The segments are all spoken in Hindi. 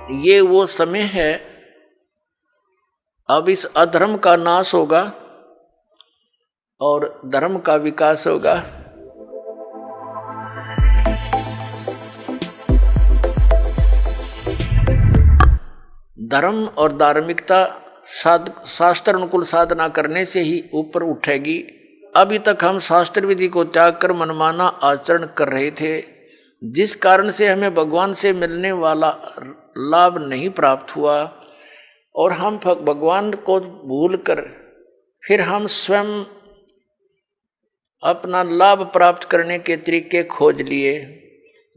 ये वो समय है, अब इस अधर्म का नाश होगा और धर्म का विकास होगा। धर्म और धार्मिकता शास्त्र अनुकूल साधना करने से ही ऊपर उठेगी। अभी तक हम शास्त्र विधि को त्याग कर मनमाना आचरण कर रहे थे, जिस कारण से हमें भगवान से मिलने वाला लाभ नहीं प्राप्त हुआ और हम भगवान को भूल कर फिर हम स्वयं अपना लाभ प्राप्त करने के तरीके खोज लिए।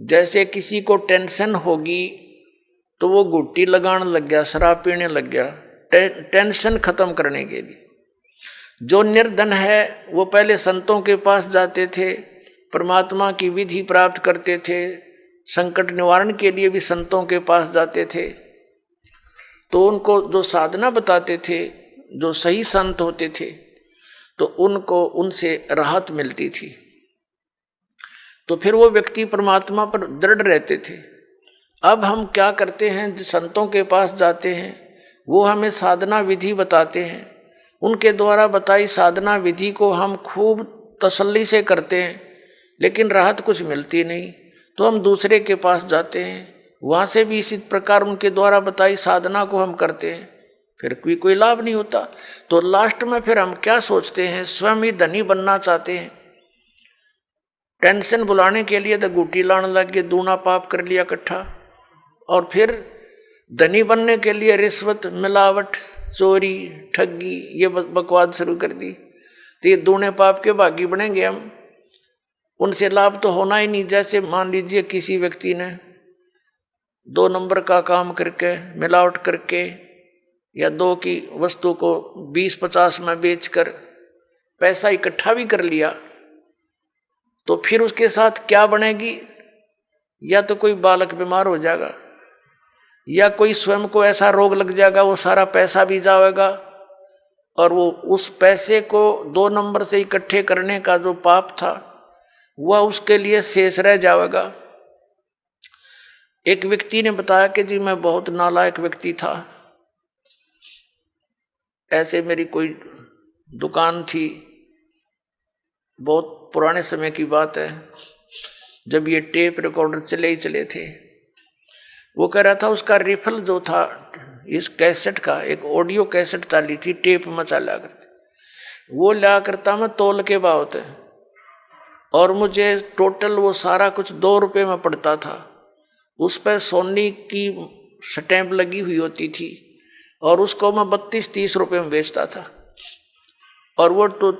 जैसे किसी को टेंशन होगी तो वो गुट्टी लगाने लग गया, शराब पीने लग गया, टेंशन खत्म करने के लिए। जो निर्धन है वो पहले संतों के पास जाते थे, परमात्मा की विधि प्राप्त करते थे, संकट निवारण के लिए भी संतों के पास जाते थे। तो उनको जो साधना बताते थे, जो सही संत होते थे, तो उनको उनसे राहत मिलती थी। तो फिर वो व्यक्ति परमात्मा पर दृढ़ रहते थे। अब हम क्या करते हैं, संतों के पास जाते हैं, वो हमें साधना विधि बताते हैं, उनके द्वारा बताई साधना विधि को हम खूब तसल्ली से करते हैं, लेकिन राहत कुछ मिलती नहीं। तो हम दूसरे के पास जाते हैं, वहाँ से भी इसी प्रकार उनके द्वारा बताई साधना को हम करते हैं, फिर कोई लाभ नहीं होता। तो लास्ट में फिर हम क्या सोचते हैं, स्वयं ही धनी बनना चाहते हैं। टेंशन बुलाने के लिए तो गुटी लाने लग गए, दूना पाप कर लिया इकट्ठा, और फिर धनी बनने के लिए रिश्वत, मिलावट, चोरी, ठगी, ये बकवाद शुरू कर दी। तो ये दूने पाप के भागी बनेंगे हम, उनसे लाभ तो होना ही नहीं। जैसे मान लीजिए किसी व्यक्ति ने 2 नंबर का काम करके, मिलावट करके, या 2 की वस्तु को 20-50 में बेचकर पैसा इकट्ठा भी कर लिया, तो फिर उसके साथ क्या बनेगी? या तो कोई बालक बीमार हो जाएगा, या कोई स्वयं को ऐसा रोग लग जाएगा, वो सारा पैसा भी जाएगा, और वो उस पैसे को 2 नंबर से इकट्ठे करने का जो पाप था वह उसके लिए शेष रह जाएगा। एक व्यक्ति ने बताया कि जी मैं बहुत नालायक व्यक्ति था। ऐसे मेरी कोई दुकान थी, बहुत पुराने समय की बात है, जब ये टेप रिकॉर्डर चले ही चले थे। वो कह रहा था उसका रिफल जो था इस कैसेट का, एक ऑडियो कैसेट चाली थी, टेप में चला करते, वो ला करता मैं तोल के बावत है, और मुझे टोटल वो सारा कुछ 2 रुपये में पड़ता था। उस पर सोनी की स्टैंप लगी हुई होती थी, और उसको मैं 32-30 रुपये में बेचता था, और वो तो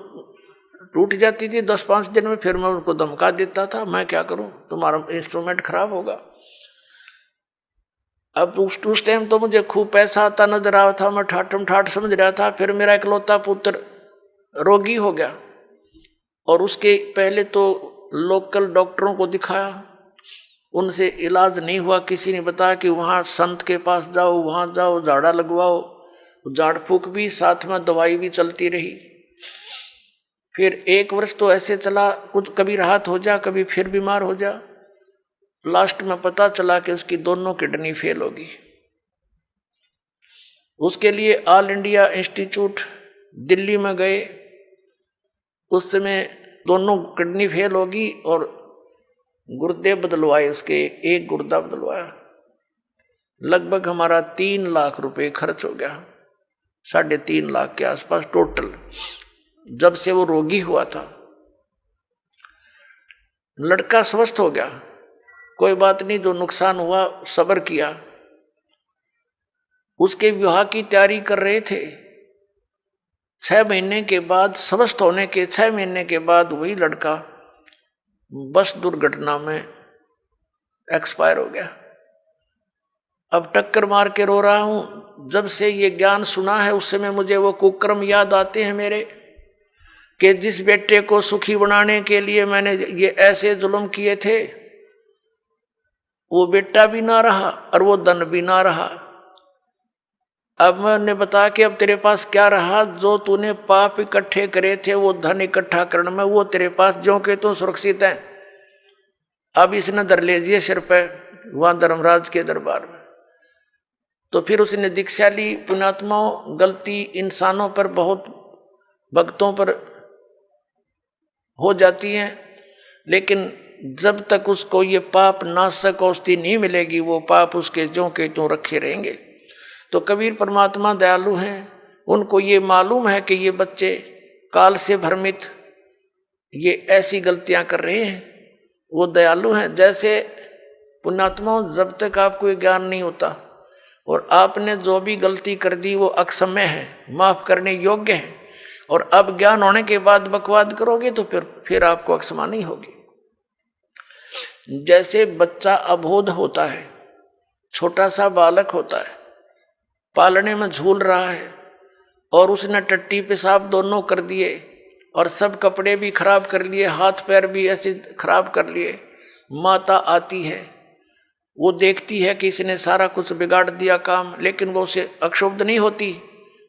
टूट जाती थी 10-5 दिन में। फिर मैं उनको धमका देता था, मैं क्या करूं, तुम्हारा इंस्ट्रूमेंट खराब होगा। अब उस टाइम तो मुझे खूब पैसा आता नजर आ रहा था, मैं ठाठम ठाठ समझ रहा था। फिर मेरा इकलौता पुत्र रोगी हो गया, और उसके पहले तो लोकल डॉक्टरों को दिखाया, उनसे इलाज नहीं हुआ। किसी ने बताया कि वहाँ संत के पास जाओ, वहाँ जाओ, झाड़ा लगवाओ, झाड़ फूक भी साथ में दवाई भी चलती रही। फिर 1 वर्ष तो ऐसे चला, कुछ कभी राहत हो जा, कभी फिर बीमार हो जा। लास्ट में पता चला कि उसकी दोनों किडनी फेल होगी। उसके लिए ऑल इंडिया इंस्टीट्यूट दिल्ली में गए, उस समय दोनों किडनी फेल होगी और गुर्दे बदलवाए, उसके एक गुर्दा बदलवाया। लगभग हमारा 3 लाख रुपए खर्च हो गया, 3.5 लाख के आसपास टोटल, जब से वो रोगी हुआ था। लड़का स्वस्थ हो गया, कोई बात नहीं, जो नुकसान हुआ सब्र किया। उसके विवाह की तैयारी कर रहे थे। 6 महीने के बाद, स्वस्थ होने के 6 महीने के बाद, वही लड़का बस दुर्घटना में एक्सपायर हो गया। अब टक्कर मार के रो रहा हूं। जब से ये ज्ञान सुना है उस समय मुझे वो कुकर्म याद आते हैं मेरे, कि जिस बेटे को सुखी बनाने के लिए मैंने ये ऐसे जुल्म किए थे, वो बेटा भी ना रहा और वो धन भी ना रहा। अब मैंने बता कि अब तेरे पास क्या रहा? जो तूने पाप इकट्ठे करे थे, वो धन इकट्ठा करने में, वो तेरे पास ज्यों के तो सुरक्षित है। अब इसने धर लीजिए सिर पे, वहां धर्मराज के दरबार में। तो फिर उसने दीक्षा ली। पुण्यात्माओं, गलती इंसानों पर, बहुत भक्तों पर हो जाती है, लेकिन जब तक उसको ये पाप नाशक औषधि नहीं मिलेगी, वो पाप उसके ज्यों के त्यों रखे रहेंगे। तो कबीर परमात्मा दयालु हैं, उनको ये मालूम है कि ये बच्चे काल से भ्रमित ये ऐसी गलतियां कर रहे हैं, वो दयालु हैं। जैसे पुण्यात्माओं, जब तक आपको ये ज्ञान नहीं होता और आपने जो भी गलती कर दी वो अक्षम्य है, माफ करने योग्य है, और अब ज्ञान होने के बाद बकवाद करोगे तो फिर आपको अक्षमा नहीं होगी। जैसे बच्चा अबोध होता है, छोटा सा बालक होता है, पालने में झूल रहा है और उसने टट्टी पेशाब दोनों कर दिए और सब कपड़े भी खराब कर लिए, हाथ पैर भी ऐसे खराब कर लिए। माता आती है, वो देखती है कि इसने सारा कुछ बिगाड़ दिया काम, लेकिन वो उसे अक्षुब्ध नहीं होती,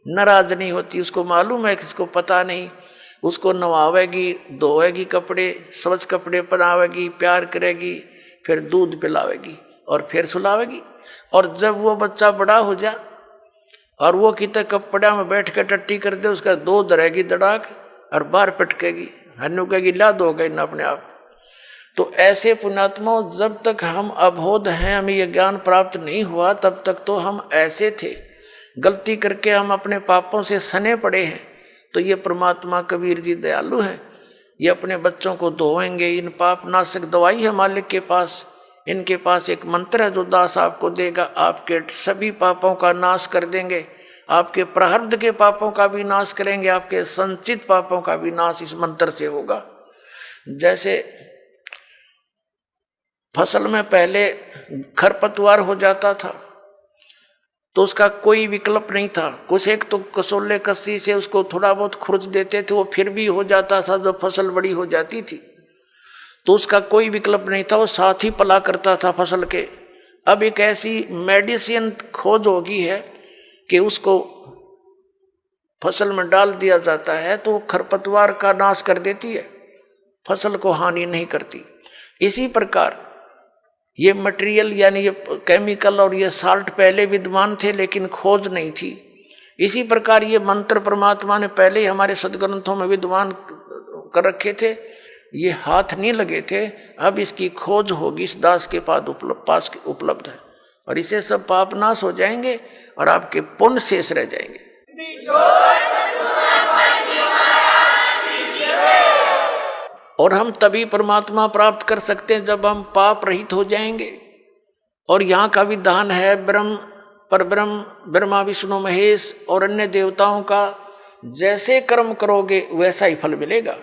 नाराज नहीं होती। उसको मालूम है कि इसको पता नहीं। उसको नवावेगी, धोएगी कपड़े, स्वच्छ कपड़े पहनावेगी, प्यार करेगी, फिर दूध पिलावेगी और फिर सुलावेगी। और जब वो बच्चा बड़ा हो जा और वो कितने कपड़ा में बैठ कर टट्टी कर दे, उसका दो धरेगी दड़ाक और बाहर पटकेगी, हन्नू कहेगी ला दो गई ना अपने आप। तो ऐसे पुण्यात्माओं, जब तक हम अबोध हैं, हमें ये ज्ञान प्राप्त नहीं हुआ, तब तक तो हम ऐसे थे, गलती करके हम अपने पापों से सने पड़े हैं। तो ये परमात्मा कबीर जी दयालु हैं, ये अपने बच्चों को धोएंगे। इन पाप नाशक दवाई है मालिक के पास, इनके पास एक मंत्र है जो दास आपको देगा, आपके सभी पापों का नाश कर देंगे, आपके प्रारब्ध के पापों का भी नाश करेंगे, आपके संचित पापों का भी नाश इस मंत्र से होगा। जैसे फसल में पहले खरपतवार हो जाता था तो उसका कोई विकल्प नहीं था, कुछ एक तो कसोले कस्सी से उसको थोड़ा बहुत खुरच देते थे, वो फिर भी हो जाता था। जब फसल बड़ी हो जाती थी तो उसका कोई विकल्प नहीं था, वो साथ ही पला करता था फसल के। अब एक ऐसी मेडिसिन खोज होगी है कि उसको फसल में डाल दिया जाता है तो वो खरपतवार का नाश कर देती है, फसल को हानि नहीं करती। इसी प्रकार ये मटेरियल यानी ये केमिकल और ये साल्ट पहले विद्यमान थे लेकिन खोज नहीं थी। इसी प्रकार ये मंत्र परमात्मा ने पहले ही हमारे सदग्रंथों में विद्यमान कर रखे थे, ये हाथ नहीं लगे थे। अब इसकी खोज होगी, इस दास के पास उपलब्ध है, और इसे सब पाप नाश हो जाएंगे और आपके पुण्य शेष रह जाएंगे। और हम तभी परमात्मा प्राप्त कर सकते हैं जब हम पाप रहित हो जाएंगे। और यहाँ का विधान है ब्रह्म परब्रह्म ब्रह्मा विष्णु महेश और अन्य देवताओं का जैसे कर्म करोगे वैसा ही फल मिलेगा।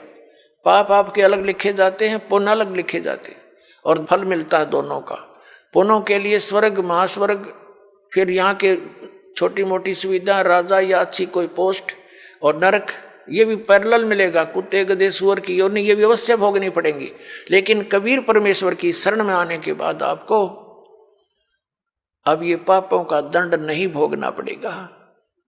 पाप आपके अलग लिखे जाते हैं, पुण्य अलग लिखे जाते हैं, और फल मिलता है दोनों का। पुण्यों के लिए स्वर्ग महास्वर्ग, फिर यहाँ के छोटी मोटी सुविधा, राजा या अच्छी कोई पोस्ट, और नरक ये भी पैरेलल मिलेगा। कुत्ते गधे सुअर की योनि ये भी अवश्य भोगनी पड़ेंगी। लेकिन कबीर परमेश्वर की शरण में आने के बाद आपको अब ये पापों का दंड नहीं भोगना पड़ेगा,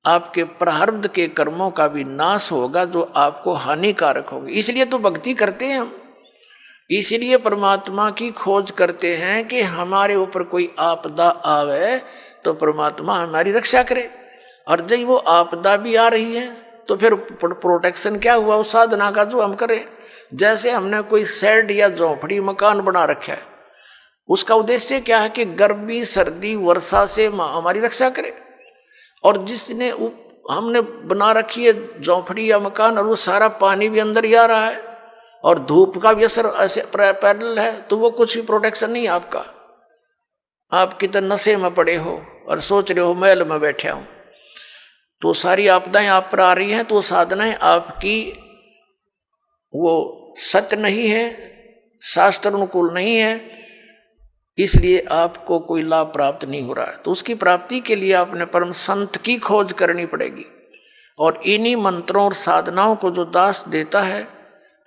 आपके प्रारब्ध के कर्मों का भी नाश होगा जो आपको हानिकारक होंगे। इसलिए तो भक्ति करते हैं हम, इसलिए परमात्मा की खोज करते हैं कि हमारे ऊपर कोई आपदा आवे तो परमात्मा हमारी रक्षा करे। और जब वो आपदा भी आ रही है तो फिर प्रोटेक्शन क्या हुआ उस साधना का जो हम करें। जैसे हमने कोई शेड या झोंपड़ी मकान बना रखा है, उसका उद्देश्य क्या है कि गर्मी सर्दी वर्षा से हमारी रक्षा करे। और जिसने हमने बना रखी है झोंपड़ी या मकान और वो सारा पानी भी अंदर ही आ रहा है और धूप का भी असर ऐसे पैरेलल है, तो वो कुछ भी प्रोटेक्शन नहीं आपका। आप कितने नशे में पड़े हो और सोच रहे हो महल में बैठे हो, तो सारी आपदाएं आप पर आ रही हैं, तो साधनाएं आपकी वो सत्य नहीं है, शास्त्र अनुकूल नहीं है, इसलिए आपको कोई लाभ प्राप्त नहीं हो रहा है। तो उसकी प्राप्ति के लिए आपने परम संत की खोज करनी पड़ेगी। और इन्हीं मंत्रों और साधनाओं को जो दास देता है,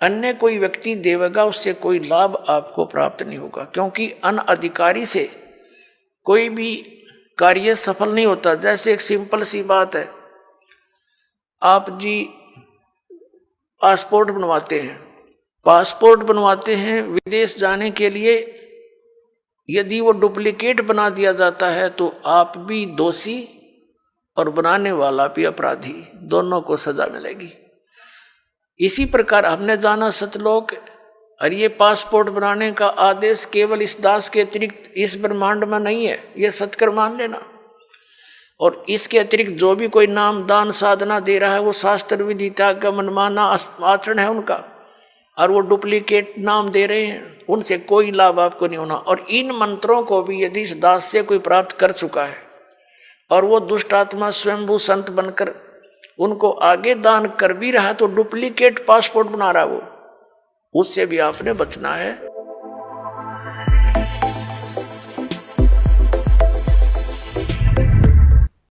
अन्य कोई व्यक्ति देवेगा उससे कोई लाभ आपको प्राप्त नहीं होगा, क्योंकि अनअधिकारी से कोई भी कार्य सफल नहीं होता। जैसे एक सिंपल सी बात है, आप जी पासपोर्ट बनवाते हैं, विदेश जाने के लिए यदि वो डुप्लीकेट बना दिया जाता है तो आप भी दोषी और बनाने वाला भी अपराधी, दोनों को सजा मिलेगी। इसी प्रकार हमने जाना सतलोक, और ये पासपोर्ट बनाने का आदेश केवल इस दास के अतिरिक्त इस ब्रह्मांड में नहीं है, ये सत्कर मान लेना। और इसके अतिरिक्त जो भी कोई नाम दान साधना दे रहा है वो शास्त्र विधि त्याग का मनमाना आचरण है उनका, और वो डुप्लीकेट नाम दे रहे हैं, उनसे कोई लाभ आपको नहीं होना। और इन मंत्रों को भी यदि इस दास से कोई प्राप्त कर चुका है और वो दुष्ट आत्मा स्वयंभू संत बनकर उनको आगे दान कर भी रहा, तो डुप्लीकेट पासपोर्ट बना रहा वो, उससे भी आपने बचना है।